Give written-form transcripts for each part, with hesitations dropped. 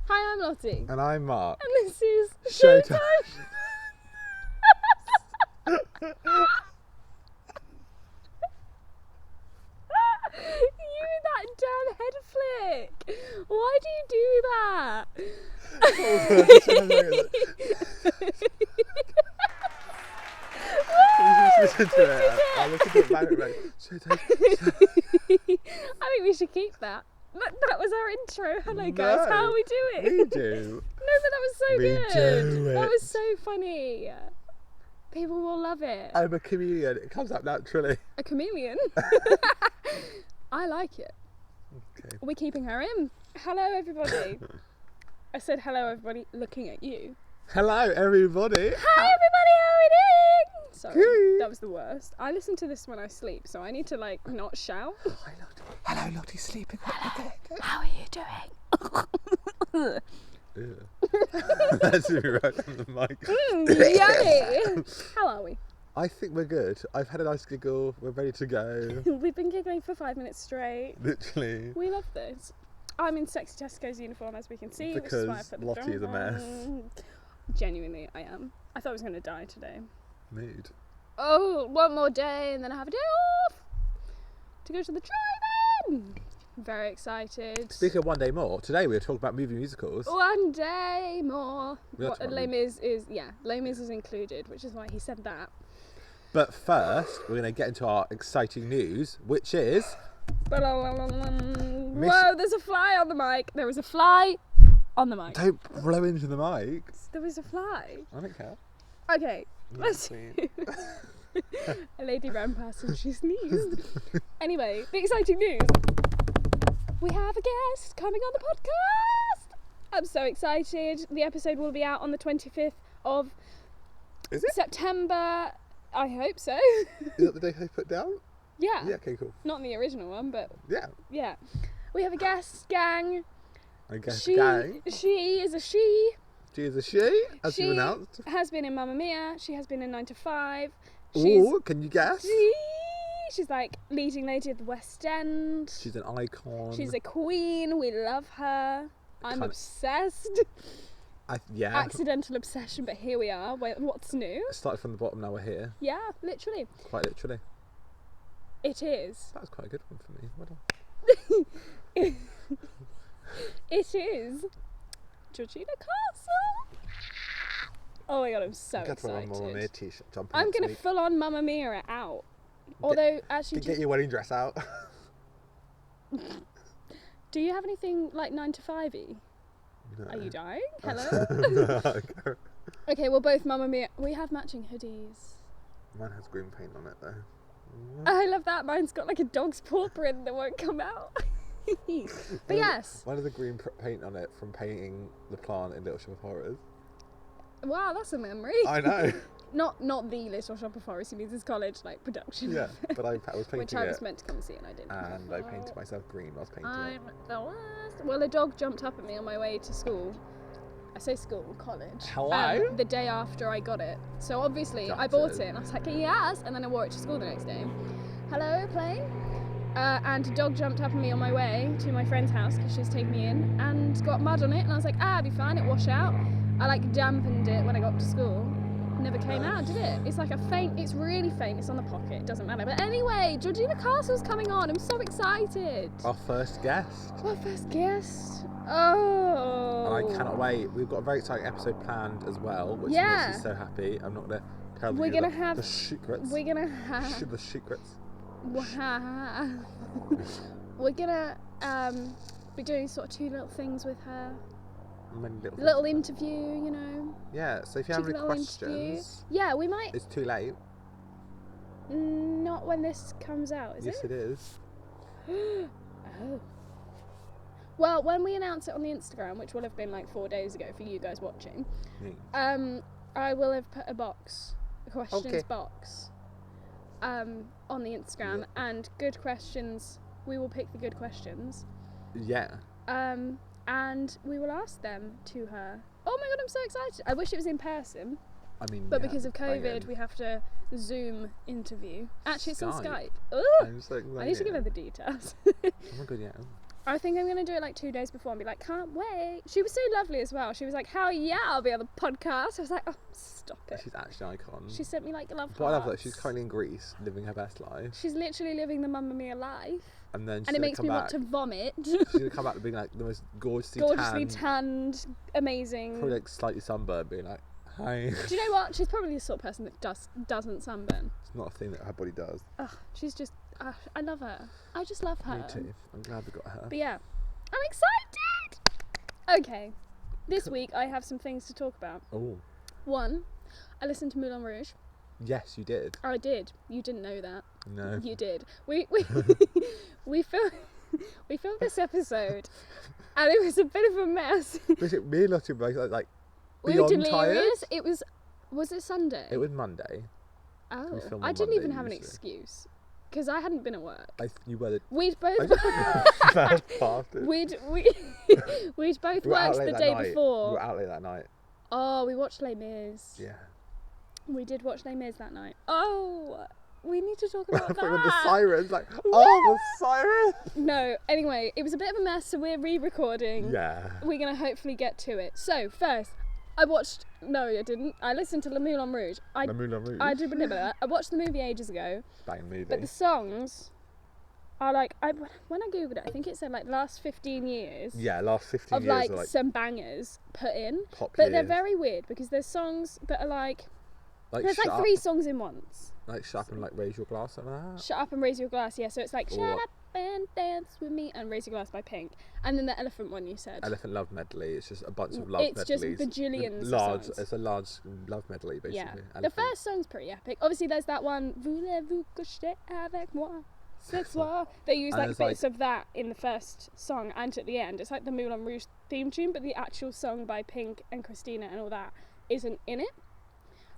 Hi, I'm Lottie. And I'm Mark. And this is Showtime. You that damn head flick. Why do you do that? Listen to it. I'll listen to it back. I think we should keep that. That was our intro. Hello guys, how are we doing? We do. No, but that was so We good. do it. That was so funny. People will love it. I'm a chameleon. It comes out naturally. A chameleon? I like it. Okay. We're keeping her in. Hello everybody. I said hello everybody looking at you. Hello, everybody. Hi everybody, how are we doing? Sorry, Good. that was the worst. I listen to this when I sleep, so I need to like not shout. Hello, Lottie, sleeping. How are you doing? That's me right on the mic. Yummy. How are we? I think we're good. I've had a nice giggle. We're ready to go. We've been giggling for 5 minutes straight. Literally. We love this. I'm in sexy Tesco's uniform, as we can see. Which is why I Because put the Lottie is a drum mess. on. Genuinely, I am. I thought I was going to die today. Mood. Oh, one more day and then I have a day off to go to the drive-in. Very excited. Speaking of one day more, today we were talking about movie musicals. One day more. We are What, talking Les Mis is, yeah, Les Mis is included, which is why he said that. But first, we're going to get into our exciting news, which is... Whoa, there's a fly on the mic. There was a fly on the mic. Don't blow into the mic. There was a fly. I don't care. Okay, let's Sweet. A lady ran past and she sneezed. Anyway, the exciting news. We have a guest coming on the podcast. I'm so excited. The episode will be out on the 25th of Is it? September. I hope so. Is that the day I put down? Yeah. Yeah, okay, cool. Not in the original one, but Yeah. yeah. We have a guest gang. I guess She is a she. She is a she, as She you announced. has been in Mamma Mia. She has been in 9 to 5. Ooh, can you guess? She's like leading lady of the West End. She's an icon. She's a queen. We love her. I'm Kinda- obsessed. Yeah. Accidental obsession, but here we are. Wait, what's new? Started from the bottom, now we're here. Yeah, literally. Quite literally. It is. That was quite a good one for me. Well done. It is Georgina Castle. Oh my god, I'm so Get to wear excited. a Mamma Mia t-shirt jumping I'm next gonna week. full on Mamma Mia it out. Although actually, Get your wedding dress out. do you have anything like 9 to 5-y? No. Are you dying? Hello? No. Okay, well both Mamma Mia. We have matching hoodies. Mine has green paint on it though. I love that. Mine's got like a dog's paw print that won't come out. But yes. Mine has a green paint on it from painting the plant in Little Shop of Horrors. Wow, that's a memory. I know. Not the Little Shop of Horrors. He means his college like production. Yeah, but I was painting Which I was it, meant to come and see and I didn't. and I painted myself green whilst painting I'm it. the worst. Well, a dog jumped up at me on my way to school. I say school, college. Hello? The day after I got it. So obviously I bought it and I was like, yes, and then I wore it to school the next day. Hello, plane. And a dog jumped up at me on my way to my friend's house because she was taking me in and got mud on it, and I was like, it'll be fine, it'll wash out. I like dampened it when I got to school. Never came out, did it? It's like a faint, it's really faint, it's on the pocket, it doesn't matter. But anyway, Georgina Castle's coming on, I'm so excited. Our first guest. Our first guest. Oh. And I cannot wait. We've got a very exciting episode planned as well, which Yeah. makes me so happy. I'm not going to tell We're you gonna the have- secrets. We're gonna have. The secrets. We're gonna be doing sort of 2 little things with her. Many little Little things. interview, you know. Yeah, so if you have cheeky any little interview. questions, Yeah, we might. it's too late. Not when this comes out, is Yes, it? it is. Oh. Well, when we announce it on the Instagram, which will have been like 4 days ago for you guys watching, Me. I will have put a questions Okay. box, on the Instagram, Yeah. and good questions. We will pick the good questions, Yeah. and we will ask them to her. Oh my god, I'm so excited! I wish it was in person, I mean, but yeah, because of COVID, banging. we have to Zoom interview. Actually, it's on Skype. Skype. Ugh. I'm so excited. I need to give her the details. Oh my god, yeah. I think I'm going to do it like 2 days before and be like, can't wait. She was so lovely as well. She was like, hell yeah, I'll be on the podcast. I was like, oh, stop it. She's actually an icon. She sent me like love hearts. But I love that she's currently in Greece, living her best life. She's literally living the Mamma Mia life. And then it makes me want to vomit. She's going to come back being like the most gorgeously tanned, amazing. Probably like slightly sunburned, being like, hi. Do you know what? She's probably the sort of person that doesn't sunburn. It's not a thing that her body does. Ugh, she's just, I love her. I just love her. Me too. I'm glad we got her. But yeah, I'm excited! Okay, this week I have some things to talk about. Oh. One, I listened to Moulin Rouge. Yes, you did. I did. You didn't know that. No. You did. We filmed this episode, and it was a bit of a mess. Basically, me and Lottie were like We were beyond delirious. tired. Was it Sunday? It was Monday. Oh, filmed I on didn't Monday even have an usually. excuse because I hadn't been at work. You were the We'd both bad bastard. we'd both We were out worked late the that day night. before. We were out late that night. Oh, we watched Les Mis. Yeah. We did watch Les Mis that night. Oh, we need to talk about I thought the that. sirens, like, oh, the sirens. No, anyway, it was a bit of a mess, so we're re-recording. Yeah. We're going to hopefully get to it. So, first, I didn't. I listened to Le Moulin Rouge. The Moulin Rouge. I did remember that. I watched the movie ages ago. Bang movie. But the songs are like, when I googled it, I think it said like last 15 years. Yeah, last 15 of years like, are like some bangers put in. pop But they're years. very weird because there's songs that are like there's Shut like Up, 3 songs in once. like Shut Up and like Raise Your Glass, something like that. Shut Up and Raise Your Glass, yeah. So it's like Or Shut Up and Dance With Me and Raise Your Glass by Pink. And then the Elephant one you said. Elephant Love Medley. It's just a bunch of love It's just medleys. bajillions of large. songs. It's a large love medley, basically. Yeah. The Elephant. first song's pretty epic. Obviously there's that one Voulez-vous coucher avec moi? Ce soir. They use And like there's, bits of that in the first song and at the end. It's like the Moulin Rouge theme tune, but the actual song by Pink and Christina and all that isn't in it.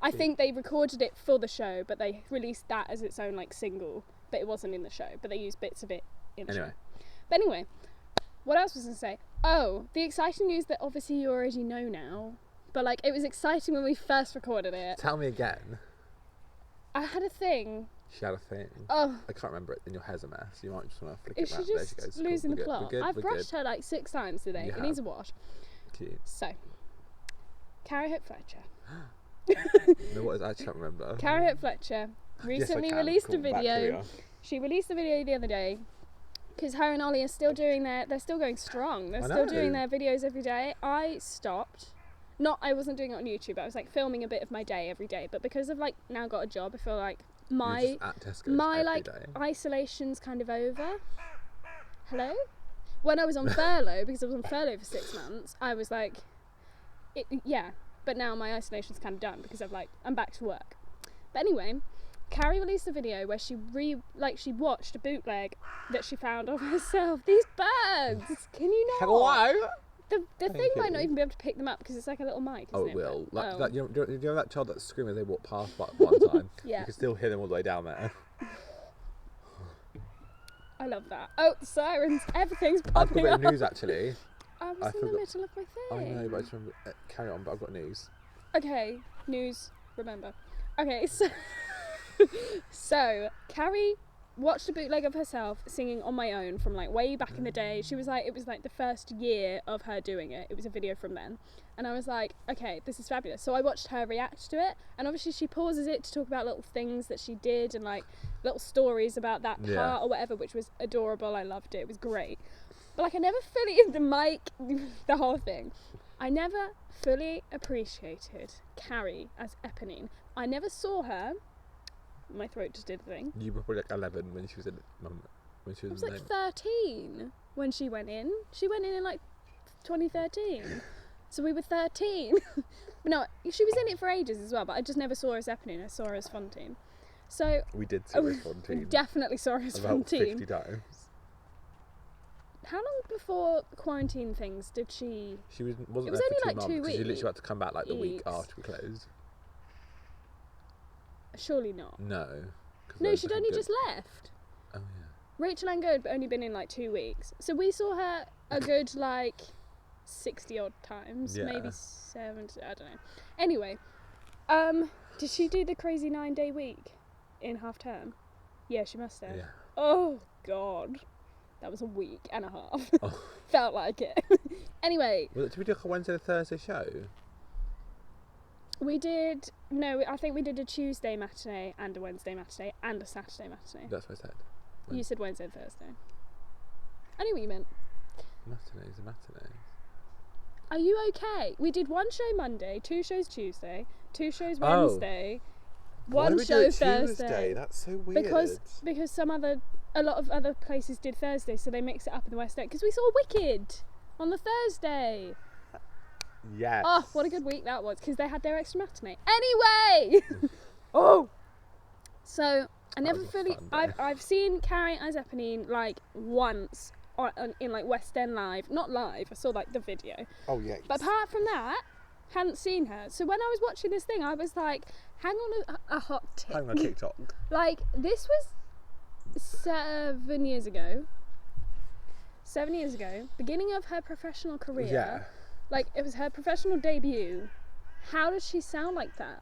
I think they recorded it for the show, but they released that as its own like single, but it wasn't in the show, but they used bits of it in the show. But anyway, what else was I going to say? Oh, the exciting news that obviously you already know now, but like it was exciting when we first recorded it. Tell me again. I had a thing. She had a thing. Oh, I can't remember it, and your hair's a mess. You might just want to flick is it she back. There just she goes. losing Cool. the We're plot? good. I've We're brushed good. her like 6 times today. You It have. needs a wash. Cute. So, Carrie Hope Fletcher. No, what is I can't remember. Carrie Hope Fletcher recently released a video. She released a video the other day because her and Ollie are still doing they're still going strong. They're still doing their videos every day. I stopped. I wasn't doing it on YouTube. I was like filming a bit of my day every day. But because I've like now got a job, I feel like my like isolation's kind of over. Hello? When I was on furlough, because I was on furlough for 6 months, I was like, yeah. But now my isolation's kind of done because I'm back to work. But anyway, Carrie released a video where she watched a bootleg that she found of herself. These birds! Can you not? Hello? The thing might not even be able to pick them up because it's like a little mic, isn't Oh, it? it will. But- Like, you know that child that's screaming as they walk past one time? Yeah. You can still hear them all the way down there. I love that. Oh, the sirens. Everything's I've got a popping bit up. of news actually. I was I in the forgot- middle of my I thing. know, but I just remember. Carry on, but I've got news. Okay, news, remember. Okay, so Carrie watched a bootleg of herself singing On My Own from like way back in the day. She was like, it was like the first year of her doing it. It was a video from then. And I was like, okay, this is fabulous. So I watched her react to it, and obviously she pauses it to talk about little things that she did and like little stories about that part or whatever, which was adorable. I loved it. It was great. But like I never fully the mic, the whole thing. I never fully appreciated Carrie as Eponine. I never saw her. My throat just did the thing. You were probably like 11 when she was in. When she I was was like 13 when she went in. She went in like 2013. So we were 13. But no, she was in it for ages as well, but I just never saw her as Eponine. I saw her as Fontaine. So We did see her as we Fontaine. definitely saw her as About Fontaine. 50 times. How long before quarantine things did she... She wasn't It was there for only 2 like months 2 because she literally had to come back like the week weeks. after we closed. Surely not. No. 'cause No, those she'd are only good. just left. Oh yeah. Rachel and Go had only been in like 2 weeks. So we saw her a good like 60 odd times. Yeah. Maybe 70, I don't know. Anyway, did she do the crazy 9-day week in half term? Yeah, she must have. Yeah. Oh God. That was a week and a half. Oh. Felt like it. Anyway. Did we do a Wednesday and Thursday show? We did... No, I think we did a Tuesday matinee and a Wednesday matinee and a Saturday matinee. That's what I said. You said Wednesday and Thursday. I knew what you meant. Matinees are matinees. Are you okay? We did one show Monday, 2 shows Tuesday, 2 shows Wednesday, Why one did we show do it Thursday. Tuesday? That's so weird. Because a lot of other places did Thursday, so they mix it up in the West End. Because we saw Wicked on the Thursday. Yes. Oh, what a good week that was, because they had their extra matinee. Anyway! Oh! So, I never fully... I've seen Carrie as Eponine, like, once in, like, West End Live. Not live, I saw, like, the video. Oh, yeah. But apart from that, hadn't seen her. So when I was watching this thing, I was like, hang on a hot tick. Hang on TikTok. Like, this was 7 years ago. 7 years ago. Beginning of her professional career. Yeah. Like, it was her professional debut. How does she sound like that?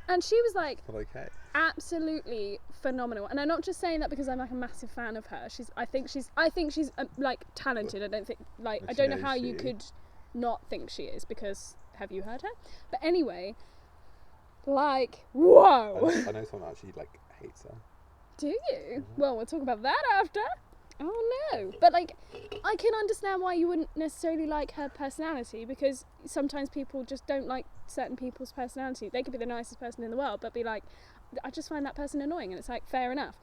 And she was like, Not okay. absolutely phenomenal. And I'm not just saying that because I'm like a massive fan of her. I think she's like talented. I don't think, like, I don't know how you could not think she is, because have you heard her? But anyway, like, whoa. I know someone actually like hates her. Do you? Well, we'll talk about that after. Oh no. But like, I can understand why you wouldn't necessarily like her personality, because sometimes people just don't like certain people's personality. They could be the nicest person in the world, but be like, I just find that person annoying, and it's like, fair enough.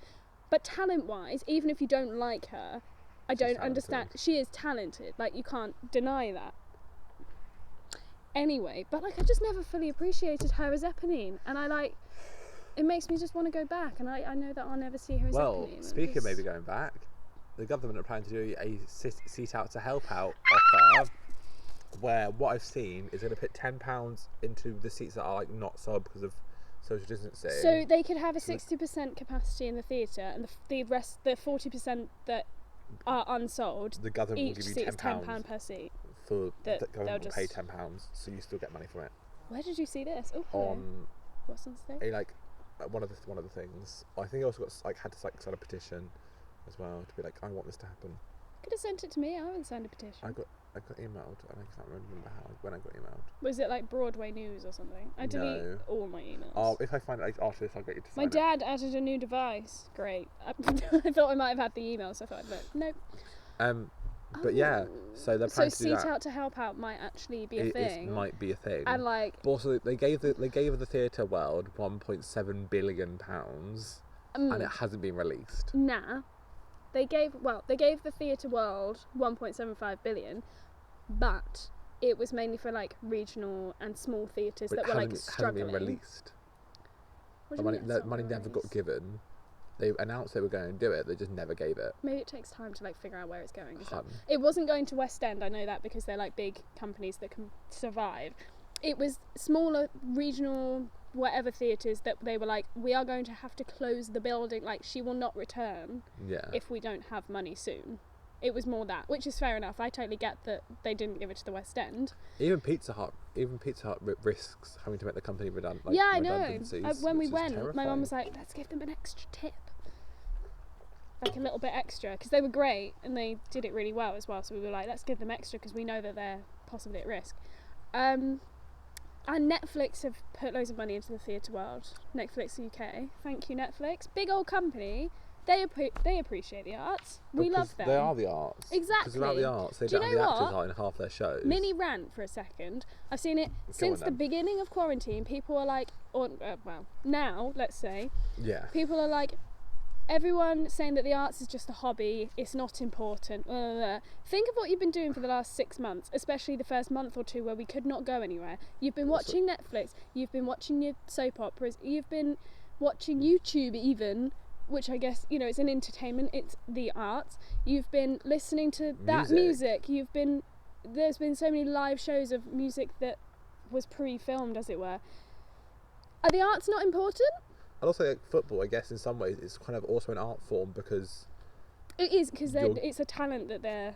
But talent-wise, even if you don't like her, I don't understand. She is talented. Like, you can't deny that. Anyway, but like, I just never fully appreciated her as Eponine, and I like, it makes me just want to go back, and I know that I'll never see her as Eponine. Well, speaking of maybe going back, the government are planning to do a seat out to help out offer, where what I've seen is going to put £10 into the seats that are like not sold because of social distancing. So they could have a 60% capacity in the theatre, and the rest, the 40% that are unsold, the government will each give you seat is £10 £10 per seat. For that the government will they'll pay just- £10, so you still get money from it. Where did you see this? Oh, hello. On What's on stage? like one of the things. I think I also got like had to like sign a petition as well to be like, I want this to happen. Could have sent it to me. I haven't signed a petition. I got emailed, and I can't remember when I got emailed. Was it like Broadway News or something? I delete No. all my emails. Oh, if I find it like, after this, I'll get you to sign My dad added a new device. Great. I thought I might have had the email, so I thought, but nope. it. But yeah, so they're So planning to do seat that. out to help out might actually be a It thing. might be a thing. And like, But also, they gave the theatre world £1.7 billion, and it hasn't been released. nah. They gave the theatre world 1.75 billion, but it was mainly for like regional and small theatres But that it were like hasn't struggling. been released. What The do you money, mean it's not money never got released? given. They announced they were going to do it. They just never gave it. Maybe it takes time to like figure out where it's going. And stuff. Hun. It wasn't going to West End. I know that because they're like big companies that can survive. It was smaller regional whatever theatres that they were like, we are going to have to close the building. Like, she will not return Yeah. if we don't have money soon. It was more that, which is fair enough. I totally get that they didn't give it to the West End. Even Pizza Hut risks having to make the company redundant. Like, yeah, I know. redundancies, When we which is went, my terrifying. mum was like, let's give them an extra tip. Like a little bit extra, because they were great and they did it really well as well. So we were like, let's give them extra because we know that they're possibly at risk. And Netflix have put loads of money into the theatre world. Netflix UK. Thank you, Netflix. Big old company. They appreciate the arts. We Because love them. They are the arts. Exactly. Because without the arts, they Do you don't have know the actors what? are in half their shows. Mini rant for a second. I've seen it Go since on the then. beginning of quarantine. People are like, now, let's say, Yeah. people are like, everyone saying that the arts is just a hobby, it's not important. Blah, blah, blah. Think of what you've been doing for the last 6 months, especially the first month or two where we could not go anywhere. You've been watching Netflix, you've been watching your soap operas, you've been watching YouTube even, which I guess, it's an entertainment, it's the arts. You've been listening to that music. There's been so many live shows of music that was pre-filmed, as it were. Are the arts not important? And also, like, football, I guess, in some ways, it's kind of also an art form because... It is, because it's a talent that they're...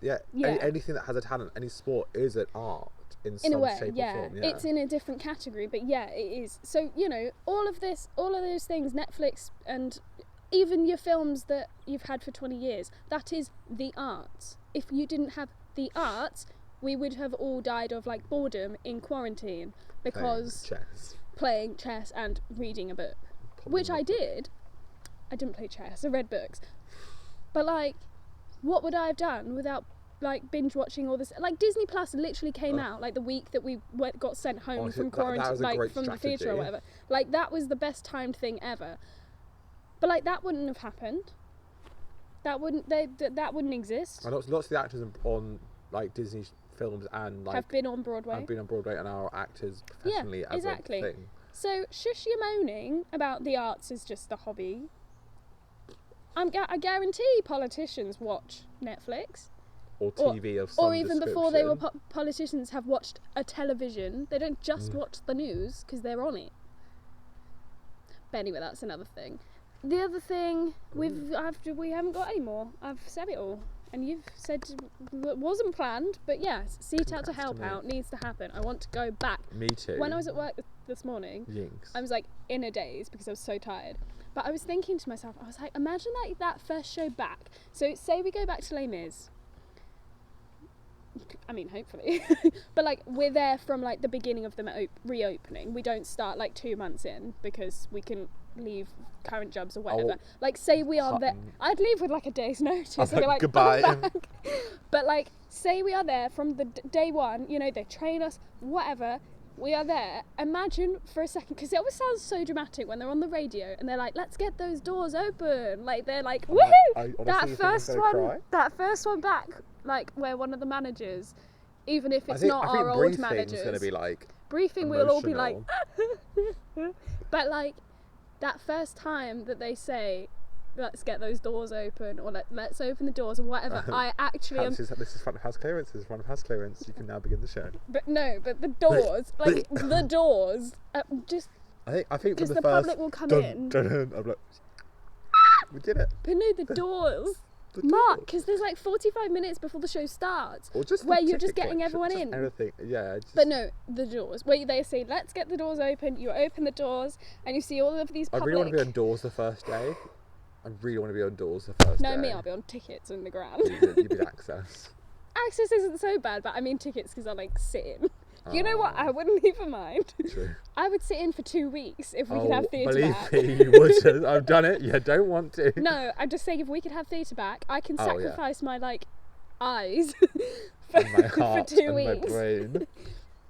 Yeah. Yeah. Anything that has a talent, any sport, is an art in some in a way, shape yeah. or form. Yeah. It's in a different category, but yeah, it is. So, all of those things, Netflix and even your films that you've had for 20 years, that is the arts. If you didn't have the arts, we would have all died of like boredom in quarantine because playing chess and reading a book, which I did. I didn't play chess, I read books. But like, what would I have done without like binge watching all this? Like Disney Plus literally came out like the week that we got sent home from quarantine, like from the theatre or whatever. Like that was the best timed thing ever. But like that wouldn't have happened. That wouldn't exist. And lots of the actors on like Disney films and like have been on Broadway. And are actors professionally as a thing. So shush your moaning about the arts is just a hobby. I guarantee politicians watch Netflix. Or TV of some or even before they were politicians have watched a television. They don't just watch the news because they're on it. But anyway, that's another thing. The other thing, we haven't got any more. I've said it all. And you've said it wasn't planned, but yes, Seat Out to Help Out needs to happen. I want to go back. Me too. When I was at work this morning, I was like in a daze because I was so tired. But I was thinking to myself, I was like, imagine that first show back. So say we go back to Les Mis. I mean, hopefully. But like we're there from like the beginning of them reopening. We don't start like 2 months in because we can leave current jobs or whatever. Like say we are there, I'd leave with like a day's notice. I'd be like, goodbye. But like say we are there from the day one, you know, they train us, whatever, we are there. Imagine for a second, because it always sounds so dramatic when they're on the radio and they're like, let's get those doors open, like they're like, woohoo. That first one back, like where one of the managers, even if it's not our old managers, gonna be like briefing, we'll all be like but like that first time that they say let's get those doors open or let's open the doors or whatever, I actually this is front of house clearance, you can now begin the show. But the doors like the doors just I think because the public will come in I'm like, we did it. But no, the doors Mark, because there's like 45 minutes before the show starts where you're just getting everyone in. Everything, But no, the doors, where they say, let's get the doors open, you open the doors, and you see all of these public... I really want to be on doors the first day. I really want to be on doors the first day. No, me, I'll be on tickets in the ground. You'd be access. Access isn't so bad, but I mean tickets because I like sit in. You know what? I wouldn't even mind. True. I would sit in for 2 weeks if we could have theatre back. Believe me, you would. I've done it. You don't want to. No, I'm just saying if we could have theatre back, I can sacrifice my like eyes and my heart for 2 and weeks. My brain.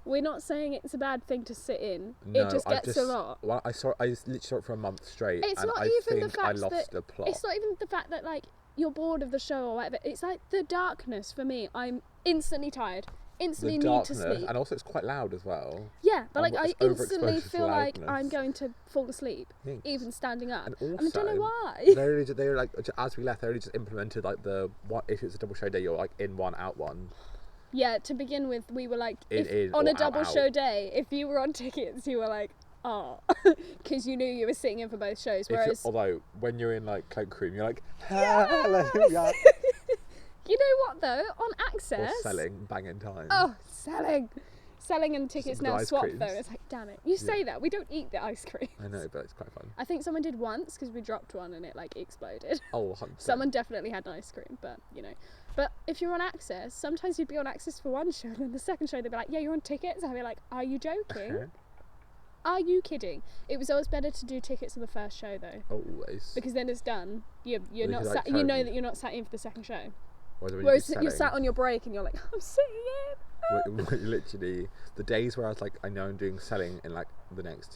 We're not saying it's a bad thing to sit in. No, it just gets a lot. Well, I literally saw it for a month straight. It's and not I even think the fact I lost the plot. It's not even the fact that like you're bored of the show or whatever. It's like the darkness for me. I'm instantly tired. Instantly need to sleep. And also it's quite loud as well. Yeah, but like I instantly feel like I'm going to fall asleep, even standing up. And also, I don't know why. They were like, as we left, they already just implemented like if it's a double show day, you're like in one, out one. Yeah, to begin with, we were like, on a double show day, if you were on tickets, you were like, because you knew you were sitting in for both shows. Whereas, although when you're in like cloakroom, you're like, hallelujah. You know what though? On Access... Or selling, bang in time. Oh, selling. Selling and tickets now swapped though. It's like, damn it. You say that. We don't eat the ice cream. I know, but it's quite fun. I think someone did once because we dropped one and it like exploded. Oh, 100%. Someone definitely had an ice cream, but you know. But if you're on Access, sometimes you'd be on Access for one show and then the second show they'd be like, yeah, you're on tickets. I'd be like, are you joking? Are you kidding? It was always better to do tickets for the first show though. Always. Because then it's done. You're not sat, you know that you're not sat in for the second show. Whereas you're sat on your break and you're like, I'm sitting in. Literally, the days where I was like, I know I'm doing selling in like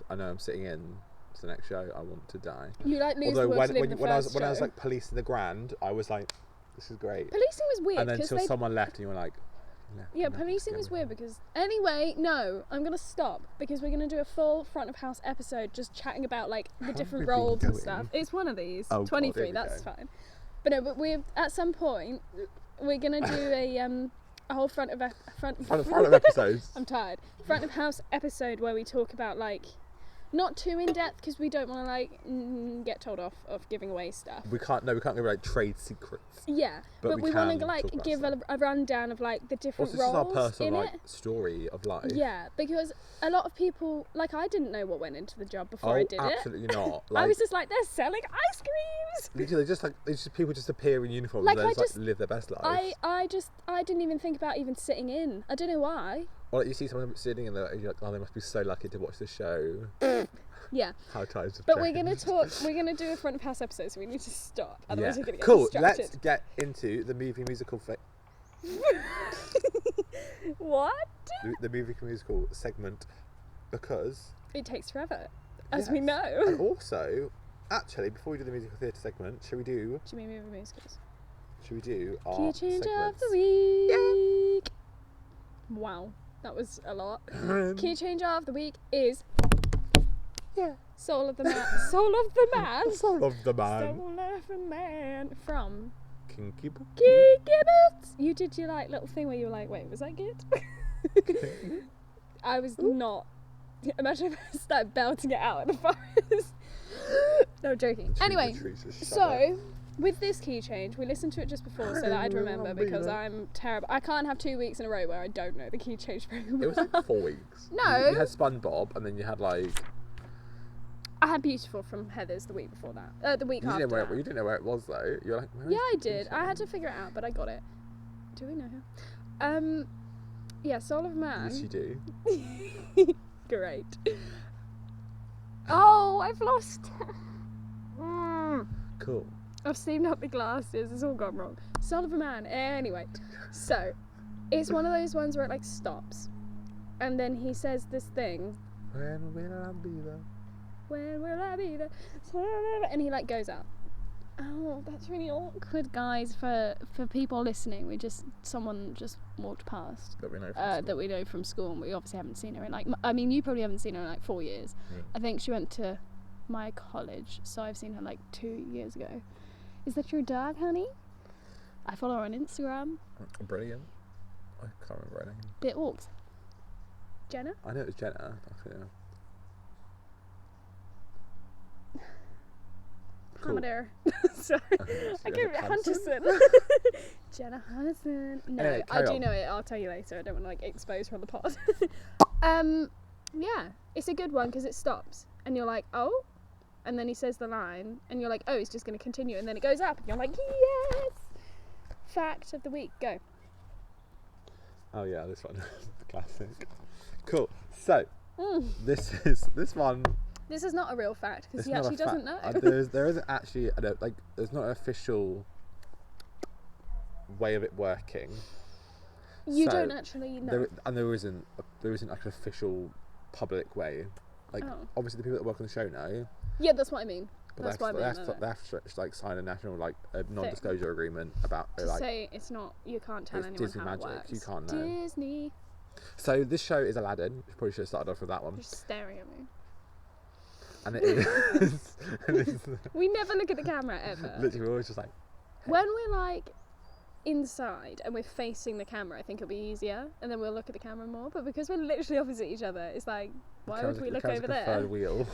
I know I'm sitting in the next show, I want to die. You like lose the will to live in the first show. When I was like policing the Grand, I was like, this is great. Policing was weird. And then until someone left and you were like, yeah, policing was weird because... Anyway, no, I'm going to stop because we're going to do a full front of house episode just chatting about like the different roles and stuff. It's one of these. 23, that's fine. But no, but at some point we're gonna do a whole front of episodes. I'm tired. Front of house episode where we talk about like Not too in depth because we don't want to like get told off of giving away stuff. We can't give like trade secrets. Yeah, but we want to like give a rundown of like the different also, roles. This is our personal in like story of life. Yeah, because a lot of people, like, I didn't know what went into the job before I did absolutely it. not. I was just like, they're selling ice creams. Literally, people just appear in uniform Like, and they just live their best life. I didn't even think about even sitting in. I don't know why. Or like, you see someone sitting and you're like, oh, they must be so lucky to watch the show. Yeah. How times have But changed. we're gonna do a front of house episode, so we need to stop. Otherwise we're gonna get cool. distracted. Let's get into the movie musical What? the movie musical segment, because it takes forever, as we know. And also, actually, before we do the musical theatre segment, should we do movie musicals? Should we do our Key change segments? of the week. Yeah. Wow, that was a lot. Key change of the week is Soul of the Man. Soul of the Man. Soul of the Man. Soul of the Man from Kinky Boots. Kinky Boots. You did your like little thing where you were like, wait, was that good? I was not. Imagine if I started belting it out in the forest. No, joking. Anyway, so with this key change, we listened to it just before so that I'd remember, because I'm terrible. I can't have 2 weeks in a row where I don't know the key change very well. It was like 4 weeks. No. You had SpongeBob, and then you had like. I had Beautiful from Heather's the week before that. The week after. You didn't know where it was though. You were like, yeah, I did. I had to figure it out, but I got it. Do we know her? Yeah, Soul of Man. Yes, you do. Great. Oh, I've lost. Cool. I've steamed up the glasses. It's all gone wrong. Soul of a Man. Anyway, so it's one of those ones where it like stops, and then he says this thing. When will I be there? When will I be there? And he like goes out. Oh, that's really awkward, guys. For people listening, someone just walked past that we know from that we know from school, and we obviously haven't seen her in like. I mean, you probably haven't seen her in like 4 years. Yeah. I think she went to my college, so I've seen her like 2 years ago. Is that your dog, honey? I follow her on Instagram. Brilliant. I can't remember her name. Bit walks. Jenna? I know it was Jenna. Hammer. Sorry. I get it. Hunterson. Jenna Hunterson. No, anyway, I do know it. I'll tell you later. I don't want to like expose her on the pod. Yeah, it's a good one because it stops and you're like, oh, and then he says the line and you're like, oh, it's just going to continue, and then it goes up and you're like, yes. Fact of the week. Go. Oh yeah, this one. Classic. Cool. So this one. This is not a real fact because It's he not a actually doesn't know. There isn't actually there's not an official way of it working. You don't actually know. There isn't like an official public way. Like obviously the people that work on the show know. Yeah, that's what I mean. But that's what I mean. they have to like sign a national like a non-disclosure agreement about to like say it's not. You can't tell anyone Disney how magic. it works. You can't know. Disney. So this show is Aladdin. We probably should have started off with that one. You're just staring at me. And it is. We never look at the camera ever. Literally, we're always just like. Hey. When we're like inside and we're facing the camera, I think it'll be easier, and then we'll look at the camera more. But because we're literally opposite each other, it's like, why would we look over there? Third wheel.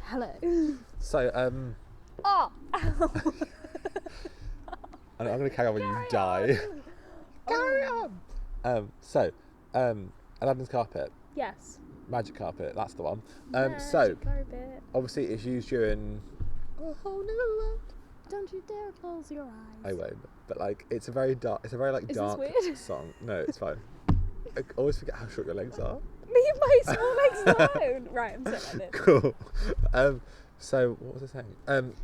Hello. So Oh. I'm going to carry on when you die. Carry on. So Aladdin's carpet. Yes. Magic carpet, that's the one. Magic carpet. Obviously it's used during A whole new world. Don't you dare close your eyes. I won't. But like it's a very dark like Is dark this weird? song. No, it's fine. I always forget how short your legs are. Leave my small legs alone. Right, I'm so like this. Cool. So what was I saying?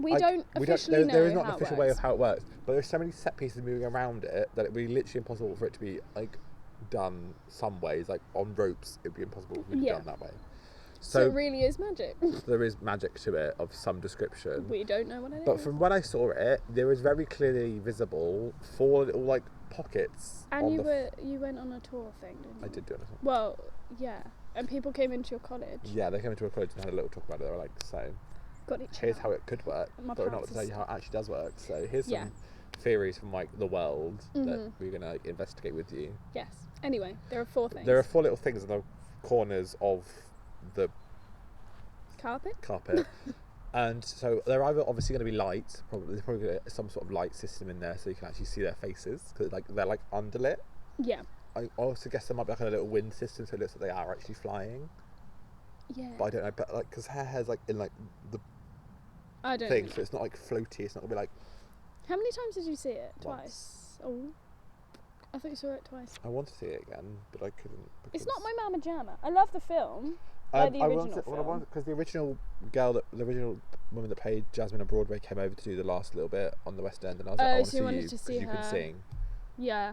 We don't officially know there is not an how it official way works. of how it works, but there's so many set pieces moving around it that it would be literally impossible for it to be like done some ways, like on ropes it would be impossible for it to be done that way. So it really is magic. There is magic to it of some description. We don't know what it is. But from when I saw it, there was very clearly visible 4 little like pockets. And you went on a tour thing, didn't you? I did do it. Well, yeah. And people came into your college. Yeah, they came into a college and had a little talk about it. They were like, so Got it. here's how it could work, but we're not to tell you how it actually does work. So here's some theories from like the world that we're gonna like, investigate with you. Yes. Anyway, there are 4 things. There are 4 little things in the corners of the Carpet. And so they're either obviously going to be lights. There's probably gonna be some sort of light system in there so you can actually see their faces because they're like underlit. Yeah. I also guess there might be like a little wind system so it looks like they are actually flying. Yeah. But I don't know. But like, because her hair's like in like the I don't thing, know. so it's not like floaty. It's not gonna be like. How many times did you see it? Once. Twice. Oh. I thought you saw it twice. I want to see it again, but I couldn't. It's not my mama jamma. I love the film. Like the original film. Because the original woman that played Jasmine on Broadway came over to do the last little bit on the West End, and I was like, I want so you wanted to to see see you her. can sing. Yeah.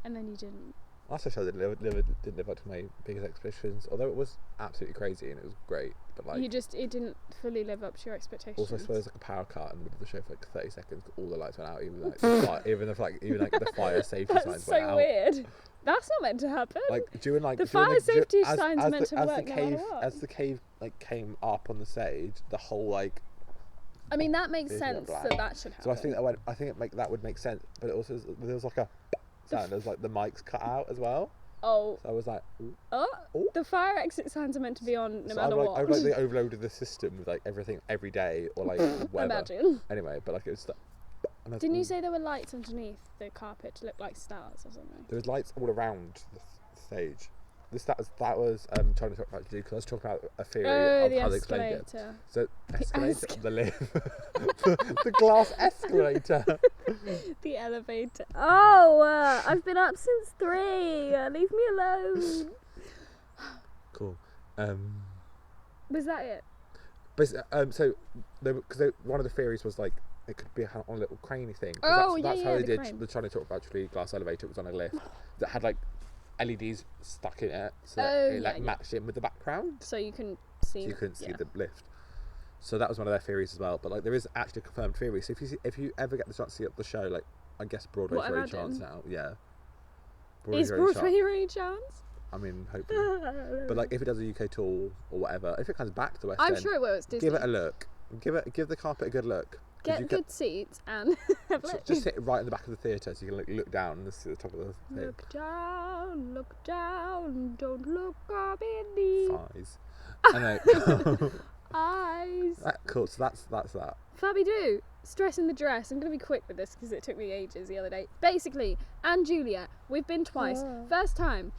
And then you didn't. Last show didn't live up to my biggest expectations, although it was absolutely crazy and it was great. But like, it didn't fully live up to your expectations. Also, I suppose there's like a power cut in the middle of the show for like 30 seconds. All the lights went out, even like the fire safety signs went out. That's so weird. That's not meant to happen. Like during the fire safety signs meant to work no matter what. As the cave like came up on the stage, the whole like. I mean that makes sense that should happen. So I think that would make sense, but it also there was like a sound. There was like the mics cut out as well. Oh. So I was like, ooh. The fire exit signs are meant to be on no matter what. I like they overloaded the system with like everything every day or like whatever. Imagine. Anyway, but like it was. Didn't you say there were lights underneath the carpet to look like stars or something? There was lights all around the stage. That was trying to talk about because I was talking about a theory of how they explained it. So the lift, the glass escalator, the elevator. Oh, I've been up since 3. Leave me alone. Cool. Was that it? So one of the theories was like it could be on a little craney thing. That's how they did crane. the trying to talk about actually glass elevator. It was on a lift that had like LEDs stuck in it, so that it matched in with the background. So you couldn't see. The lift. So that was one of their theories as well. But like there is actually a confirmed theory. So if you ever get the chance to see the show, like I guess Broadway's very chance now. Yeah. Is Broadway really chance? I mean, hopefully. But like if it does a UK tour or whatever, if it comes back to West End, I'm sure it will. It's Disney. Give it a look. Give the carpet a good look. Get good seats and just sit right in the back of the theatre so you can look down and see the top of the thing. Look down, don't look up beneath. Eyes. I know. Eyes. Cool, so that's that. Fabby do. Stress in the dress. I'm going to be quick with this because it took me ages the other day. Basically, and Juliet, we've been twice. First time.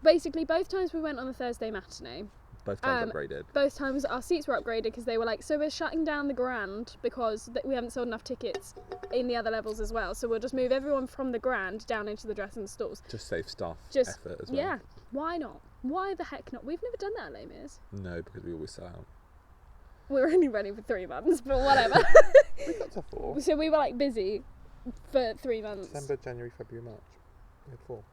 Basically, both times we went on the Thursday matinee. Both times upgraded. Both times our seats were upgraded because they were like, so we're shutting down the Grand because we haven't sold enough tickets in the other levels as well. So we'll just move everyone from the Grand down into the dress and stalls. Just save staff effort as well. Yeah, why not? Why the heck not? We've never done that at Les Mis. No, because we always sell out. We were only running for 3 months, but whatever. We got to 4. So we were like busy for 3 months. December, January, February, March. We had 4.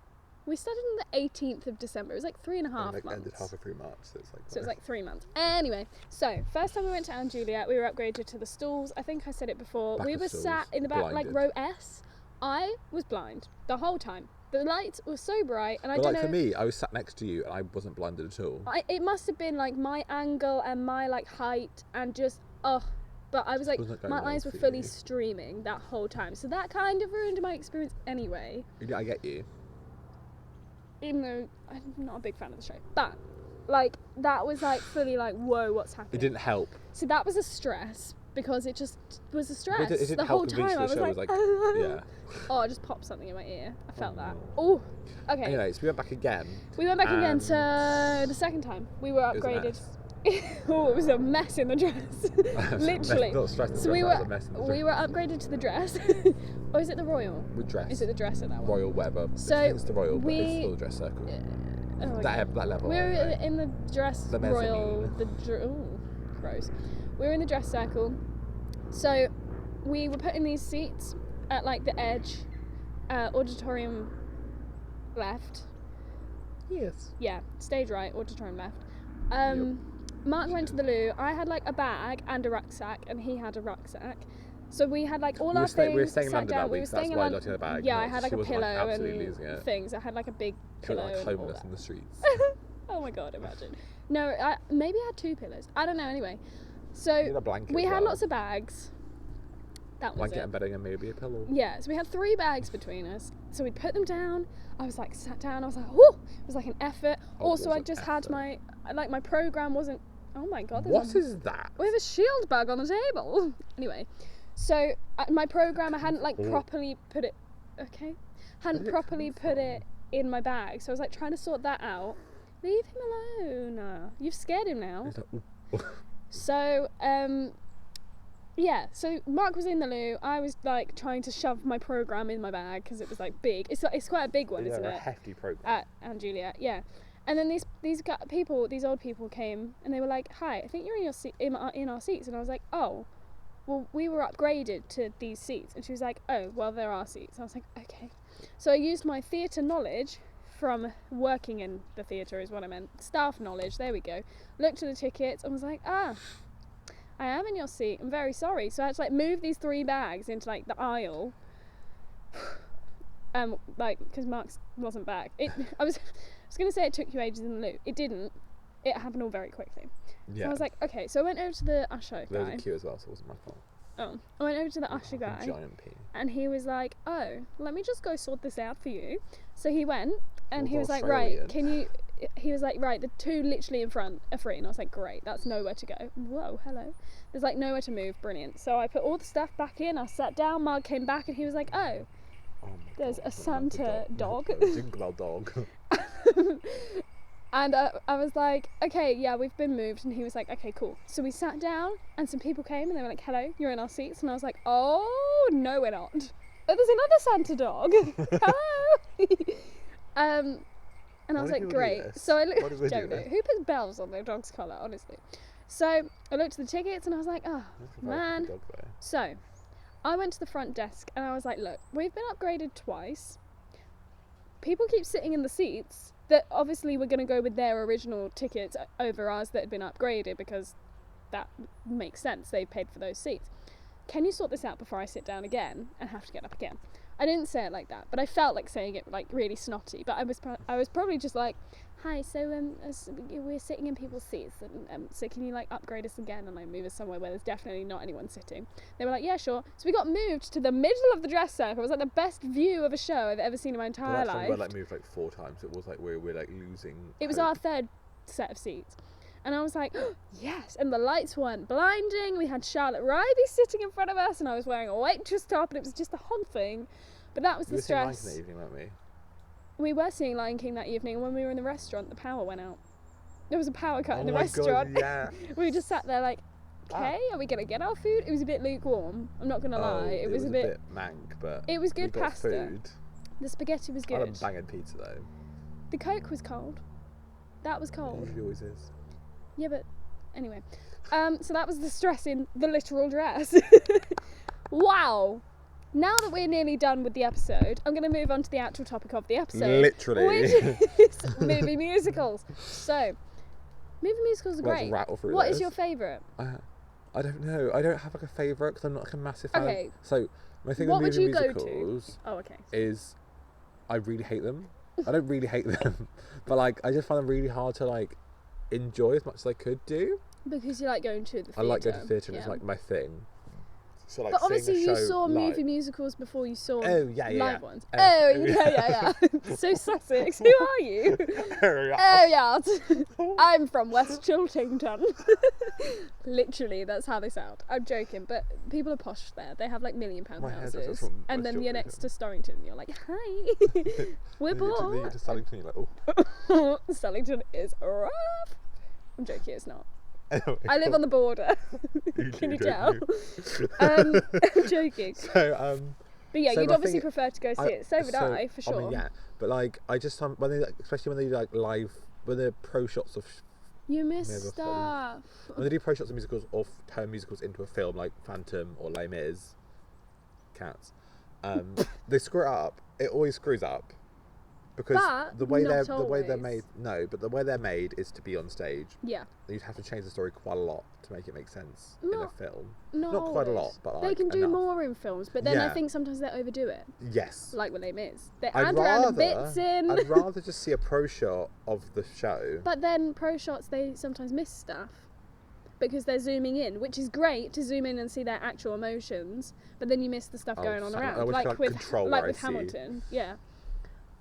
We started on the 18th of December. It was like 3.5 months. Ended halfway through March, so it's like. So it was like 3 months. Anyway, so first time we went to Anne Juliet, we were upgraded to the stalls. I think I said it before. We were sat in the back, like row S. I was blind the whole time. The lights were so bright, and I don't know. For me, I was sat next to you, and I wasn't blinded at all. It must have been like my angle and my like height, and just but I was like, my eyes were fully streaming that whole time. So that kind of ruined my experience anyway. Yeah, I get you. Even though I'm not a big fan of the show, but like that was like fully like, whoa, what's happening? It didn't help. So that was a stress because it just was a stress. It didn't the help whole time. I was like yeah. Oh, I just popped something in my ear. I felt that. Oh, okay. Anyway, so we went back again. We went back again to the second time. We were upgraded. Oh, it was a mess in the dress. Literally. So we were upgraded to the dress. Or is it the Royal? The dress. Is it the dress at that one? Royal, whatever. So it's the Royal, but it's still the dress circle. That level. We were in the dress the Royal. Gross. We were in the dress circle. So we were put in these seats at like the edge, auditorium left. Yes. Yeah, stage right, auditorium left. Mark went to the loo. I had like a bag and a rucksack, and he had a rucksack. So we had like all our things. We were staying in London that week, so that's why I got in a bag. Yeah, I had like a pillow and things. I had like a big pillow. Like homeless in the streets. Oh my god, imagine. No, maybe I had 2 pillows. I don't know. Anyway, so we had lots of bags. That was blanket and bedding and maybe a pillow. Yeah, so we had 3 bags between us. So we'd put them down. I was like sat down. I was like, whoo! It was like an effort. Also, I just had my like my program wasn't. Oh my god! What is that? We have a shield bug on the table. Anyway, so my program, I hadn't like properly put it. Okay, hadn't properly put it in my bag, so I was like trying to sort that out. Leave him alone. You've scared him now. So yeah, so Mark was in the loo. I was like trying to shove my program in my bag because it was like big. It's quite a big one, isn't it? A hefty program. And Juliet, yeah. And then these old people came and they were like, "Hi, I think you're in our seats." And I was like, "Oh, well, we were upgraded to these seats." And she was like, "Oh, well, there are seats." I was like, "Okay." So I used my theatre knowledge from working in the theatre is what I meant. Staff knowledge, there we go. Looked at the tickets and was like, I am in your seat. I'm very sorry. So I had to like move these 3 bags into like the aisle. Like, because Mark wasn't back. I was going to say it took you ages in the loo. It didn't. It happened all very quickly. Yeah. So I was like, okay. So I went over to the usher guy. There was a queue as well, so it wasn't my fault. Oh. I went over to the usher guy. Giant pee. And he was like, "Oh, let me just go sort this out for you." So he went and he was like, Australian. "Right, can you..." He was like, "Right, the 2 literally in front are free." And I was like, "Great, that's nowhere to go." Whoa, hello. There's like nowhere to move. Brilliant. So I put all the stuff back in. I sat down. Mark came back and he was like, "Oh, there's a Santa dog." Jingle bell dog. And I was like, "Okay, yeah, we've been moved." And he was like, "Okay, cool." So we sat down and some people came and they were like, "Hello, you're in our seats." And I was like, "Oh, no, we're not. Oh, there's another Santa dog." Hello. And I was like, "Great." So I don't know who puts bells on their dog's collar, honestly. So I looked at the tickets and I was like, "Oh man." So I went to the front desk and I was like, "Look, we've been upgraded twice. People keep sitting in the seats that obviously were going to go with their original tickets over ours that had been upgraded because that makes sense. They paid for those seats. Can you sort this out before I sit down again and have to get up again?" I didn't say it like that, but I felt like saying it like really snotty. But I was probably just like, "Hi, so we're sitting in people's seats, and so can you like upgrade us again and like move us somewhere where there's definitely not anyone sitting?" They were like, "Yeah, sure." So we got moved to the middle of the dress circle. It was like the best view of a show I've ever seen in my entire life. We like moved like 4 times. It was like we're like losing. It was our 3rd set of seats. And I was like, oh, yes. And the lights weren't blinding. We had Charlotte Ryby sitting in front of us, and I was wearing a waitress top, and it was just the whole thing. But that was the stress. We were seeing Lion King that evening, weren't we? We were seeing Lion King that evening, and when we were in the restaurant, the power went out. There was a power cut in the restaurant. God, yeah. We just sat there like, okay, are we going to get our food? It was a bit lukewarm. I'm not going to lie. It was a bit mank, but it was good we got pasta. Food. The spaghetti was good. I had a banging pizza though. The Coke was cold. That was cold. It always is. Yeah, but anyway. So that was the stress in the literal dress. Wow. Now that we're nearly done with the episode, I'm going to move on to the actual topic of the episode. Literally. Which is movie musicals. So, movie musicals are great. What is your favourite? I don't know. I don't have like a favourite because I'm not like a massive fan. Okay. So, my thing What with would you movie go to? musicals Oh, okay. is I really hate them. I don't really hate them, but like I just find them really hard to like enjoy as much as I could do. Because you like going to the theatre. I like going to theatre and it's like my thing. So like but obviously you saw live. movie musicals before you saw live ones. Yeah. So Sussex, who are you? Yeah. I'm from West Chiltington. Literally, that's how they sound. I'm joking, but people are posh there. They have like £1 million houses. And then you're next to Storrington and you're like, hi. We're poor. Then you get to Storrington, you're like, oh. Storrington is rough. I'm joking, it's not. I live on the border. Can you tell? I'm joking. So, but yeah, you'd obviously prefer to go see it. So would I, for sure. I mean, yeah, but like, I just when they, especially when they do like live, when they're pro shots of. You miss stuff. When they do pro shots of musicals or turn musicals into a film, like Phantom or Les Mis, Cats, they screw it up. It always screws up. Because but the way they're made, no, but the way they're made is to be on stage. Yeah. You'd have to change the story quite a lot to make it make sense in a film. Not quite a lot, but they like can do enough. more in films, but then I think sometimes they overdo it. Yes. Like with Les Mis, they add random bits in. I'd rather just see a pro shot of the show. But then pro shots, they sometimes miss stuff because they're zooming in, which is great to zoom in and see their actual emotions, but then you miss the stuff going on around, like with Hamilton. Yeah.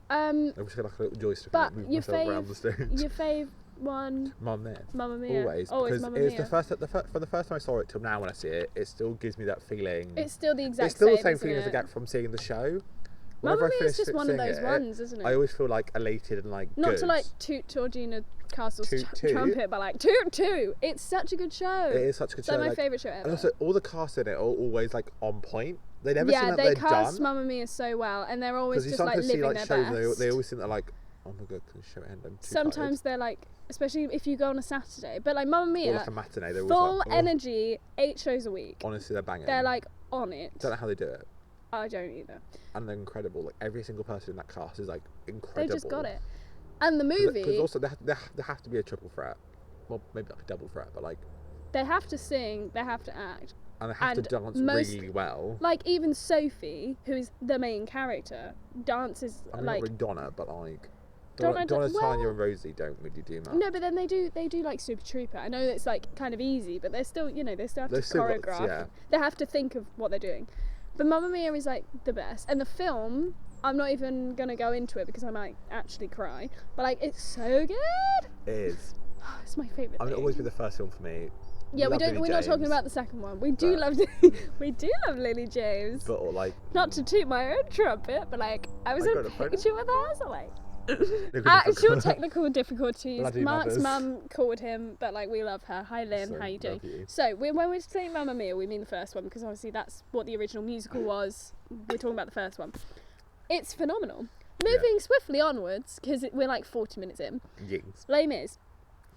I wish I had like a little joystick and move myself around the stage. Your fave one. Mamma Mamma Mia. Always, Always because Mamma it's Mia. for the first time I saw it till now when I see it, it still gives me that feeling. It's still the exact It's still same, the same isn't feeling as I it? get from seeing the show. Mamma Whenever I Mia finish is just one of seeing those it, ones, isn't it? I always feel like elated and like Not good. to like toot Georgina Castle's Toot toot. trumpet, but like toot. It's such a good show. It is such a good It's show. like my like, favourite show ever. And also, all the cast in it are always like on point. They never seem yeah, like they they're cast done. Mamma Mia so well, and they're always Because you just like sometimes see living like their shows, best. they always think they're like, oh my god, can the show end? I'm too Sometimes they're like, especially if you go on a Saturday, but like Mamma tired. Or Mia, like a matinee. They're always full like, oh. energy, 8 shows a week. Honestly, they're banging. They're like on it. Don't know how they do it. I don't either. And they're incredible. Like every single person in that cast is like incredible. They just got it. And the movie, Because also there have to be a triple threat. Well, maybe like a double threat, but like. they have to sing, they have to act. And they have to dance really well. Like even Sophie, who is the main character, dances I mean, like. not really Donna, but like. Donna, Tanya, and Rosie don't really do much. No, but then they do like Super Trooper. I know it's like kind of easy, but they're still, they still have to choreograph. Yeah. They have to think of what they're doing. But Mamma Mia is like the best. And the film, I'm not even going to go into it because I might actually cry. But like, it's so good. It is. It's my favourite I mean, thing. it'll always be the first film for me. Yeah, we're not talking about the second one. We do love Lily James. But like. Not to toot my own trumpet, but like, I was in a picture with her, so like. Actual technical difficulties. Bloody Mark's mothers. mum called him, but like we love her. Hi Lynn, So, how you doing? love you. So when we're saying Mamma Mia, we mean the first one because obviously that's what the original musical was. We're talking about the first one. It's phenomenal. Moving swiftly onwards because we're like 40 minutes in. Yings. Les Mis,